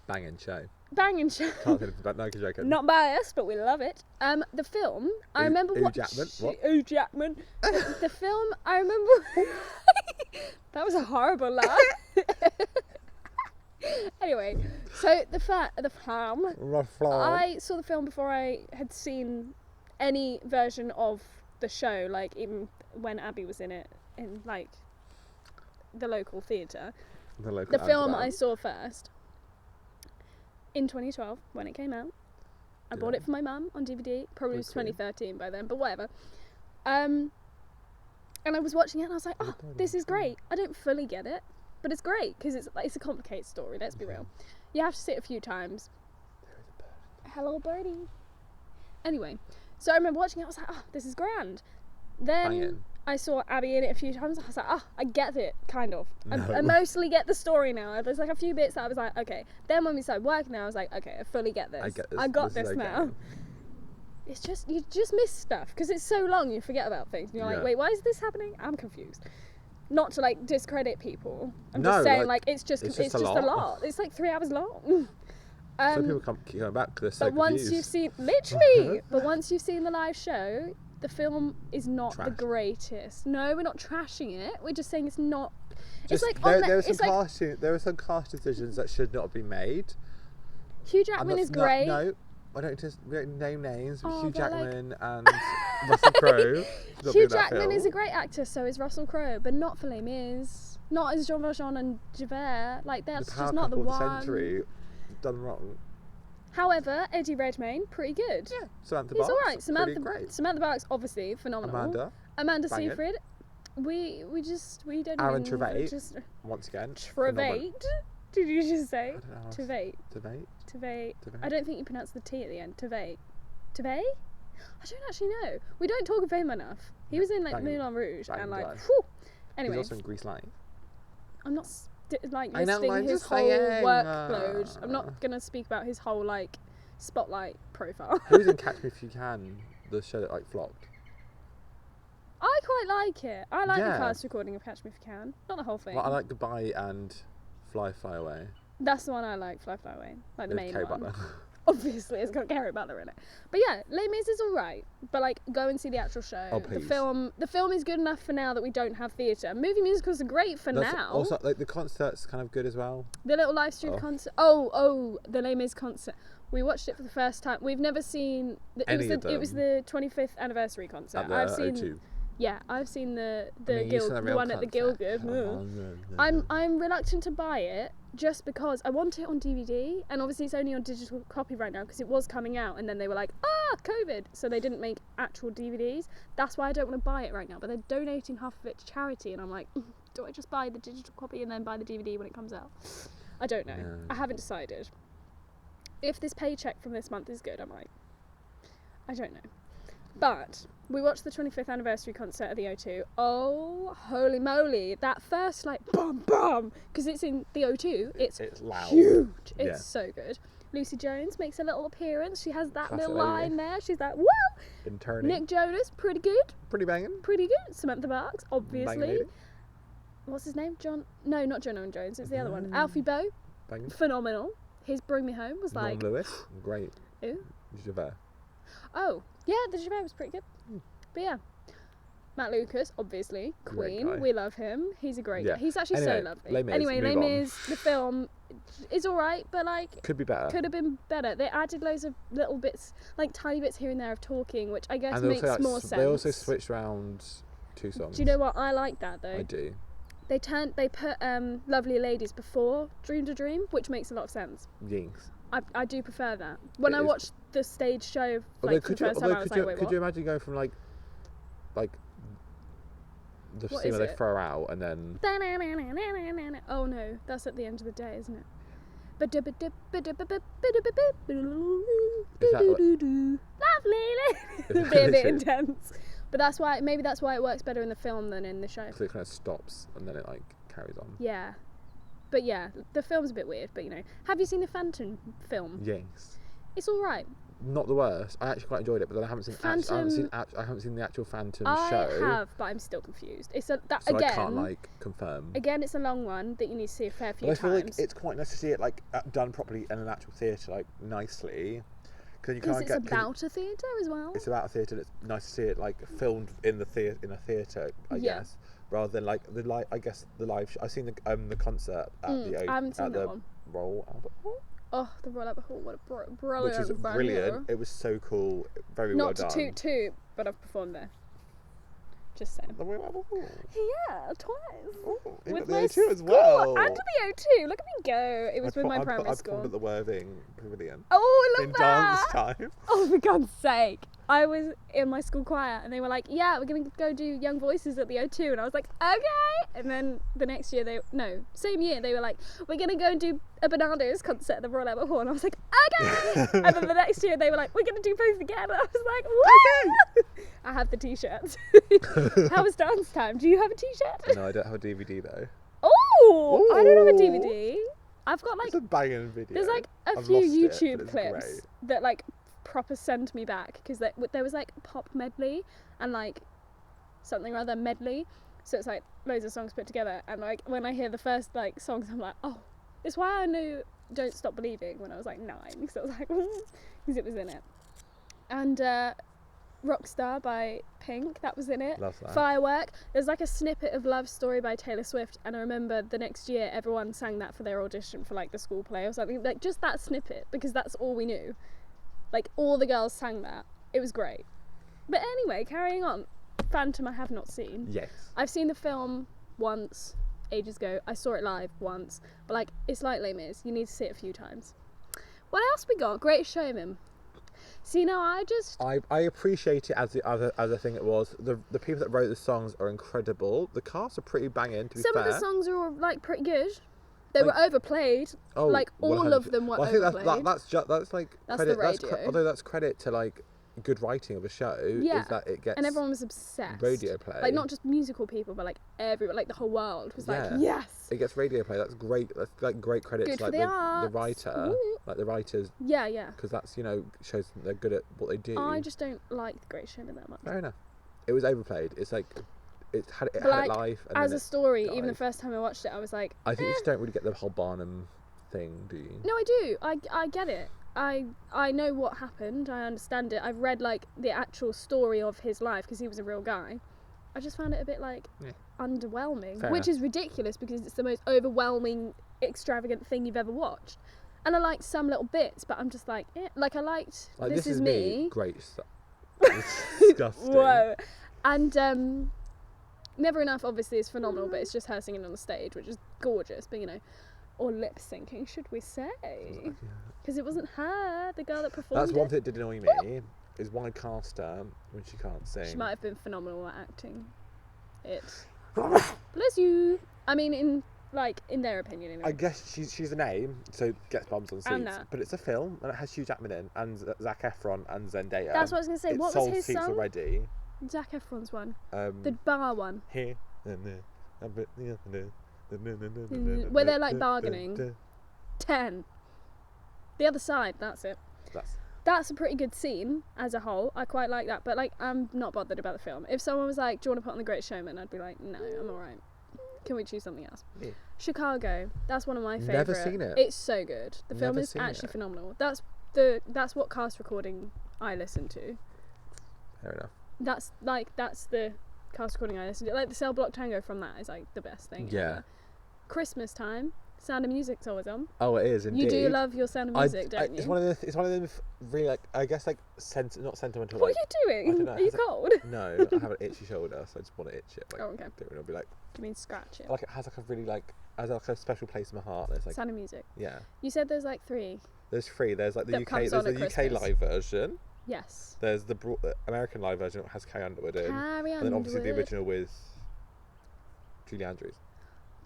Banging show. banging show. Can't say about no, joking. Not biased, but we love it. The film, I remember watching. Jackman? What? Ooh, Jackman. The film, I remember. That was a horrible laugh. Anyway, so the film. I saw the film before I had seen any version of the show, like even when Abby was in it in like the local theatre. The film I saw first in 2012 when it came out. I bought it for my mum on DVD. Probably was 2013 by then, but whatever. And I was watching it and I was like, oh, this is great. I don't fully get it, but it's great because it's a complicated story, let's be real. You have to see it a few times. Hello, birdie. Anyway, so I remember watching it, I was like, oh, this is grand. Then Banging. I saw Abby in it a few times. I was like, oh, I get it, kind of. No. I mostly get the story now. There's like a few bits that I was like, okay. Then when we started working, I was like, okay, I fully get this. I get this. I got This this is now. okay. It's just, you just miss stuff because it's so long you forget about things. And you're like, Yeah. wait, why is this happening? I'm confused. Not to like discredit people. I'm No, just saying like, it's just a lot. lot. It's like 3 hours long. So people keep going back because they're so But once confused. you've seen, literally, but once you've seen the live show, the film is not the Trash. greatest. No, we're not trashing it. We're just saying it's not. Just, it's like there are some cast decisions that should not have been made. Hugh Jackman is great. No, we don't name names. But Oh, Hugh but, like- Jackman and Russell Crowe. Hugh Jackman is a great actor, so is Russell Crowe, but not for Les Mis. Not as Jean Valjean and Javert. Like that's power just not the couple one. of the century done wrong. However, Eddie Redmayne, pretty good. Yeah, Samantha He's Barks, all right. pretty great. Samantha Barks, obviously phenomenal. Amanda banging. Seyfried. We don't. Aaron even, Tveit. Just Once again. Tveit. Did you just say I don't know how else- Tveit? Tveit? Tveit. Tveit. I don't think you pronounce the T at the end. Tveit. Tveit? I don't actually know. We don't talk of him enough. He was in like Banging. Moulin Rouge Banging and like. guy. Whew. Anyway, He's also in Grease Light. I'm not like I know, listing I'm his just whole saying, workload. I'm not gonna speak about his whole like spotlight profile. Who was in Catch Me If You Can, the show that like flopped? I quite like it. I like the Yeah. cast recording of Catch Me If You Can. Not the whole thing. Well, I like Goodbye and Fly Fly Away. That's the one I like, Fly Fly Away. Like the With main Kay one. Butler. Obviously, it's got Gary Butler in it. But yeah, Les Mis is alright. But like, go and see the actual show. Oh, the please. film is good enough for now that we don't have theatre. Movie musicals are great for That's now. Also, like the concert's kind of good as well. The little live stream Oh. concert. Oh, the Les Mis concert. We watched it for the first time. We've never seen. Any of It was them. the 25th anniversary concert. At the I've seen. O2. Yeah, I've seen the I mean, you saw the real one at the concert. Gilgood. I'm reluctant to buy it just because I want it on DVD, and obviously it's only on digital copy right now because it was coming out, and then they were like, COVID, so they didn't make actual DVDs. That's why I don't want to buy it right now. But they're donating half of it to charity, and I'm like, do I just buy the digital copy and then buy the DVD when it comes out? I don't know. No. I haven't decided. If this paycheck from this month is good, I might. I don't know. But we watched the 25th anniversary concert at the O2. Oh, holy moly. That first, like, bum, bum, because it's in the O2. It's loud. Huge. Yeah. It's so good. Lucy Jones makes a little appearance. She has that Classic little lady. line there. She's like, woo! Been turning. Nick Jonas, pretty good. Pretty banging. Pretty good. Samantha Barks, Banging obviously. lady. What's his name? John? No, not John Owen Jones. It's the other one. Alfie Boe, Banging. phenomenal. His Bring Me Home was like... Norm Lewis. Great. Ooh. Javert. Oh, yeah, the Javert was pretty good. But yeah. Matt Lucas, obviously. Great Queen. guy. We love him. He's a great Yeah. guy. He's actually Anyway, so lovely. Les Mis, Anyway, Les move on. Mis, the film, is alright, but like... Could be better. Could have been better. They added loads of little bits, like tiny bits here and there of talking, which I guess And they makes also, like, more sense. They also switched around 2 songs. Do you know what? I like that though. I do. They put Lovely Ladies before Dream to Dream, which makes a lot of sense. Yes. I do prefer that. When I is. watched the stage show, Although like for the first time, I was like, wait, could what? you imagine going from like the What scene is where they it? throw out and then Oh no, that's at the end of the day, isn't it? Lovely, it'd be a bit intense, but that's why it works better in the film than in the show. so it kind of stops and then it like carries on. Yeah, but yeah, the film's a bit weird. But you know, have you seen the Phantom film? Yes. It's all right. Not the worst. I actually quite enjoyed it, but then I haven't seen. I haven't seen the actual Phantom show. I have, but I'm still confused. It's so again. I can't like confirm. Again, it's a long one that you need to see a fair few But I times. feel like it's quite nice to see it like done properly in an actual theatre, like nicely. Because you Because can't it's get. about a theatre as well. It's about a theatre. It's nice to see it like filmed in a theatre, I Yeah. guess, rather than like the live. I guess the live. I've seen the concert at I haven't seen that one. Royal Albert Hall, Oh, the Royal Albert Hall, what a which brilliant is venue. brilliant. It was so cool, very well Not done. to toot, but I've performed there. Just saying. The Royal Albert Hall. Yeah, twice. Oh, even With at the my O2 as school well. and the O2. Look at me go. It was with my primary I school. performed at the Worthing Pavilion Oh, I love in that. dance time. Oh, for God's sake. I was in my school choir and they were like, yeah, we're going to go do Young Voices at the O2. And I was like, okay. And then the next year, same year, they were like, we're going to go and do a Bananas concert at the Royal Albert Hall. And I was like, okay. And then the next year, they were like, we're going to do both again. And I was like, woo! I have the t-shirts. How was dance time? Do you have a t-shirt? No, I don't have a DVD though. Oh, I don't have a Ooh. DVD. I've got like, It's a banging video. there's like a I've few lost it, YouTube but it's clips great. that like proper send me back because there was like pop medley and like something or other medley, so it's like loads of songs put together, and like when I hear the first like songs I'm like, oh, it's why I knew Don't Stop Believing when I was like 9, because I was like because it was in it. And Rockstar by Pink, that was in it. Love that. Firework, there's like a snippet of Love Story by Taylor Swift, and I remember the next year everyone sang that for their audition for like the school play or something, like just that snippet, because that's all we knew. Like all the girls sang that. It was great. But anyway, carrying on. Phantom I have not seen. Yes. I've seen the film once, ages ago. I saw it live once. But like, it's like Les Mis. You need to see it a few times. What else we got? Great Showman. See, now I appreciate it as a thing it was. The people that wrote the songs are incredible. The cast are pretty banging, to be some fair. of the songs are like pretty good. They were overplayed. Oh, like all of them were well, I think overplayed. that's like That's credit. the radio. Although that's credit to like good writing of a show. Yeah. Is that it gets And everyone was obsessed. radio play. Like not just musical people, but like everyone, like the whole world was like, Yeah. yes. It gets radio play. That's great. That's like great credit Good to for like the the arts. writer, Ooh. like the writers, Yeah, yeah. because that's shows that they're good at what they do. I just don't like The Great Showman that much. Fair enough. It was overplayed. It's like it had But, it like, life. And As then a story, died. even the first time I watched it, I was like, I think you just don't really get the whole Barnum thing, do you? no, I do. I get it. I know what happened. I understand it. I've read like the actual story of his life because he was a real guy. I just found it a bit like underwhelming, Fair which enough. is ridiculous because it's the most overwhelming, extravagant thing you've ever watched. And I liked some little bits, but I'm just like, like I liked Like This Is Me. Great stuff. It's disgusting. Whoa. And Never Enough obviously is phenomenal, but it's just her singing on the stage, which is gorgeous. But or lip syncing, should we say? Because it wasn't her, the girl that performed That's one it. thing that did annoy me. Is why cast her when she can't sing. She might have been phenomenal at acting. Bless you. I mean, in like in their opinion. Anyway. I guess she's a name, so gets bums on And seats. that. But it's a film, and it has Hugh Jackman in, and Zac Efron and Zendaya. That's what I was gonna say. It What was sold his seats song? already. Zac Efron's one. The bar one. Here. Where they're like bargaining. 10. The other side. That's it. That's a pretty good scene as a whole. I quite like that, but like I'm not bothered about the film. If someone was like, "Do you want to put on The Great Showman?" I'd be like, "No, I'm alright. Can we choose something else?" Yeah. Chicago. That's one of my favourite. Never seen it. It's so good. The film is actually phenomenal. That's what cast recording I listen to. Fair enough. That's the cast recording I listen to. Like the Cell Block Tango from that is like the best thing. Yeah. Ever. Christmas time. Sound of Music's always on. Oh, it is indeed. You do love your Sound of Music, don't you? It's one of them really like, I guess like not sentimental. What like, are you doing? I don't know, Are you cold? No, I have an itchy shoulder, so I just want to itch it. Like, oh, okay. It'll be like. Do you mean scratch it? Like it has like a really like a special place in my heart. There's like Sound of Music. Yeah. You said there's like 3. There's 3. There's like the that UK. comes There's on the at UK Christmas. live version. Yes. There's the American live version that has Carrie Underwood in. Carrie And then obviously the Underwood. original with Julie Andrews.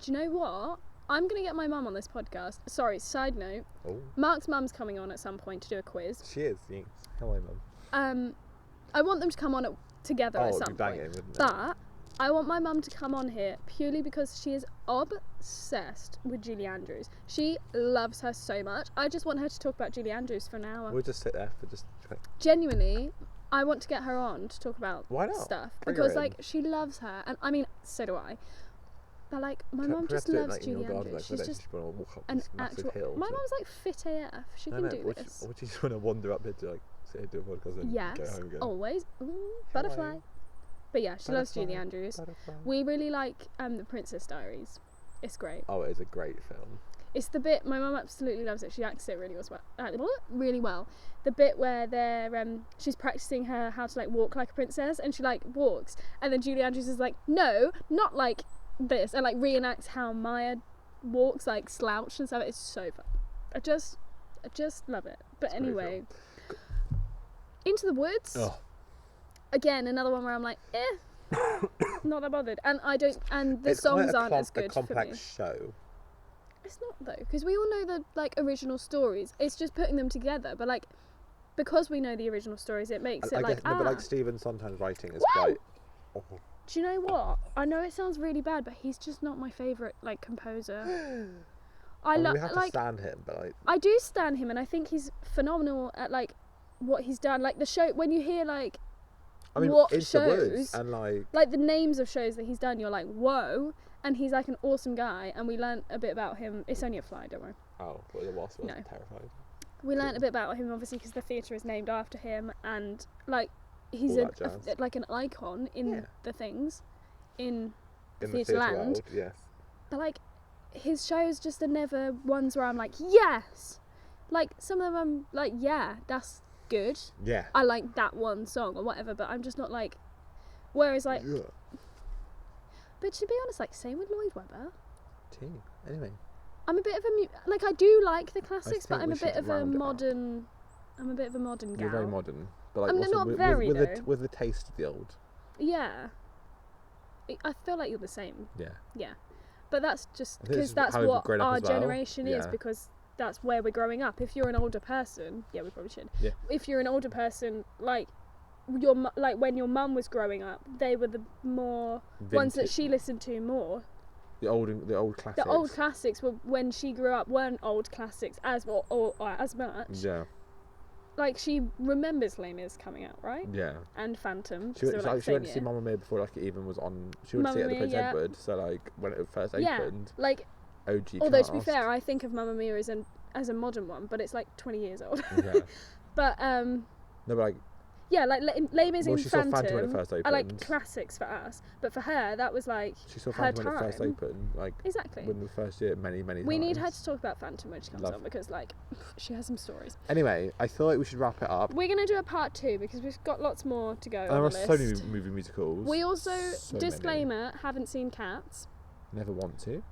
Do you know what? I'm going to get my mum on this podcast. Sorry, side note. Oh. Mark's mum's coming on at some point to do a quiz. She is. Yes. Hello, Mum. I want them to come on together at some it'd be banging, point. wouldn't it? But I want my mum to come on here purely because she is obsessed with Julie Andrews. She loves her so much. I just want her to talk about Julie Andrews for an hour. We'll just sit there for just. Genuinely, I want to get her on to talk about Why not? stuff. Bring her Because, in. like, she loves her. And, I mean, so do I. But, like, my mum just do it, loves like, in your Julie garden, Andrews. like, She's where just she's gonna walk up an this massive actual... hill. My mum's, like, fit AF. She can do this. Would you just want to wander up here to, like, sit here, do a podcast and Yes, go home again? always. Butterfly. But yeah, she loves Julie Andrews. Butterfly. We really like The Princess Diaries. It's great. Oh, it is a great film. It's the bit, my mum absolutely loves it. She acts it really well. The bit where she's practicing how to like walk like a princess, and she like walks, and then Julie Andrews is like, no, not like this, and like reenacts how Maya walks, like slouched and stuff. It's so fun. I just love it. But anyway, Into the Woods. Oh. Again, another one where I'm like, not that bothered, and I don't, and the songs aren't as good It's quite a complex for me. show. It's not though, because we all know the like original stories. It's just putting them together, but like because we know the original stories, it makes I it like guess, no, but like Stephen Sondheim's writing is Wow! quite. Oh. Do you know what? I know it sounds really bad, but he's just not my favourite like composer. I We love have to like stand him, but like. I do stan him, and I think he's phenomenal at like what he's done. Like the show, when you hear like what Into the Woods shows and like the names of shows that he's done, you're like whoa. And he's like an awesome guy, and we learnt a bit about him. It's only a fly, don't worry. Oh, well, the wasp was No. terrified. We learnt a bit about him, obviously, because the theatre is named after him, and like he's All that jazz. like an icon in the things, in In the theatre theatre land. world, yes. But like his shows just are never ones where I'm like yes, like some of them I'm like yeah, that's good. Yeah. I like that one song or whatever, but I'm just not like. Whereas like. Yeah. But to be honest, like same with Lloyd Webber. Anyway. I'm a bit of a like I do like the classics, but think I'm we a bit should of a round it up. modern. I'm a bit of a modern gal. You're very modern, but like I'm also not with, very, with, though. with the taste of the old. Yeah. I feel like you're the same. Yeah. Yeah. But that's just I think this because is that's how we've what grown up our as well. generation is, Yeah. because that's where we're growing up. If you're an older person, yeah, we probably should. Yeah. If you're an older person, like like when your mum was growing up, they were the more ones that Vintage. she listened to more. The old classics. The old classics were when she grew up weren't old classics as or as much. Yeah. Like she remembers Les Mis coming out, right? Yeah. And Phantom. She, 'cause they were, like, she went the to see same year. Mamma Mia before like it even was on. She went to see it at the Mamma Prince Mia, yeah. Edward. So like when it first Yeah, opened. like OG. although to be cast. fair, I think of Mamma Mia as a modern one, but it's like 20 years old. Yeah. But No, but like. yeah, like Les Mis Well, and she saw Phantom when it first are like opened. classics for us, but for her that was like She saw her Phantom time. when it first opened. Like. Exactly. Within the first year, many times. We need her to talk about Phantom when she comes Love. on, because like she has some stories. Anyway, I feel like we should wrap it up. We're gonna do a part 2 because we've got lots more to go. There on are the so many list. movie musicals. We also So many. disclaimer haven't seen Cats. Never want to.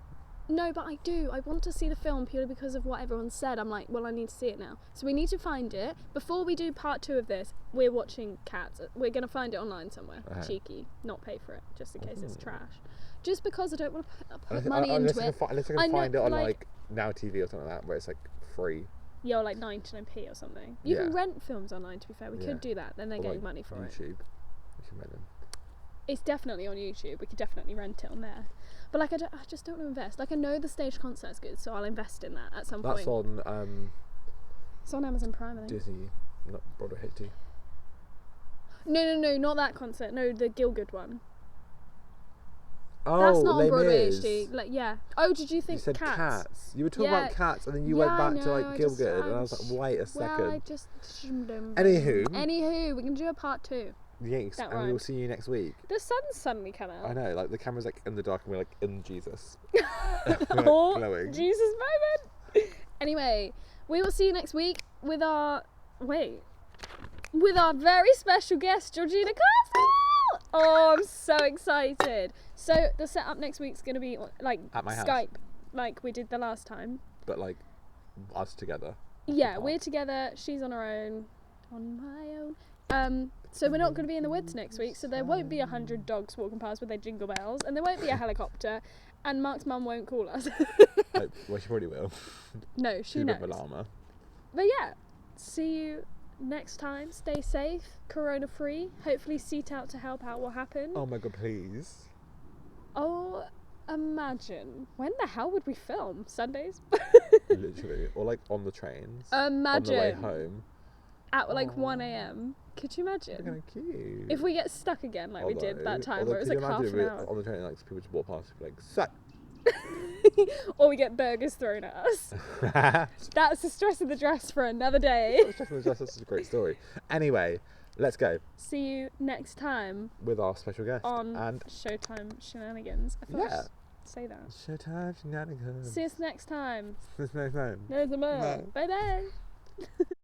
No, but I do. I want to see the film purely because of what everyone said. I'm like, well, I need to see it now. So we need to find it. Before we do part 2 of this, we're watching Cats. We're going to find it online somewhere. Cheeky. Not pay for it, just in case it's trash. Just because I don't want to put money into it. Unless I can find it on like Now TV or something like that, where it's like free. Yeah, or like 99p or something. You can rent films online, to be fair. We could do that. Then they're getting money for it. YouTube. You can rent them. It's definitely on YouTube. We could definitely rent it on there. But like, I just don't want to invest. Like, I know the stage concert's good, so I'll invest in that at some point. That's on It's on Amazon Prime, I think. Disney, not Broadway HD. No, not that concert. No, the Gielgud one. Oh, that's not on Broadway Mis. HD. Like, yeah. Oh, did you think you said Cats? You were talking about Cats, and then you went back to like Gielgud, and I was like, wait a second. Well, I just. Anywho, we can do a part 2. Yes, and we'll see you next week. The sun's suddenly come out. I know, like the camera's like in the dark, and we're like in Jesus. Oh, glowing. Jesus moment. Anyway, we will see you next week with our very special guest, Georgina Castle. Oh, I'm so excited. So the setup next week's going to be like at my Skype, house. like we did the last time. But like us together. Yeah, we're together. She's on her own. On my own. So we're not going to be in the woods next week, so there won't be 100 dogs walking past with their jingle bells, and there won't be a helicopter, and Mark's mum won't call us. Well, she probably will. No, she knows. Llama. But yeah, see you next time. Stay safe, corona-free. Hopefully seat out to help out what happened. Oh my god, please. Oh, imagine. When the hell would we film? Sundays? Literally. Or like on the trains. Imagine. On the way home. At like 1 a.m. Could you imagine? Kind of cute. If we get stuck again like we did that time where it was like half an hour. On the train, like people just walk past and be like, suck. Or we get burgers thrown at us. That's the stress of the dress for another day. That's a great story. Anyway, let's go. See you next time. With our special guest. On and Showtime Shenanigans. I thought I'd say that. Showtime Shenanigans. See us next time. See us next time. No. Bye bye.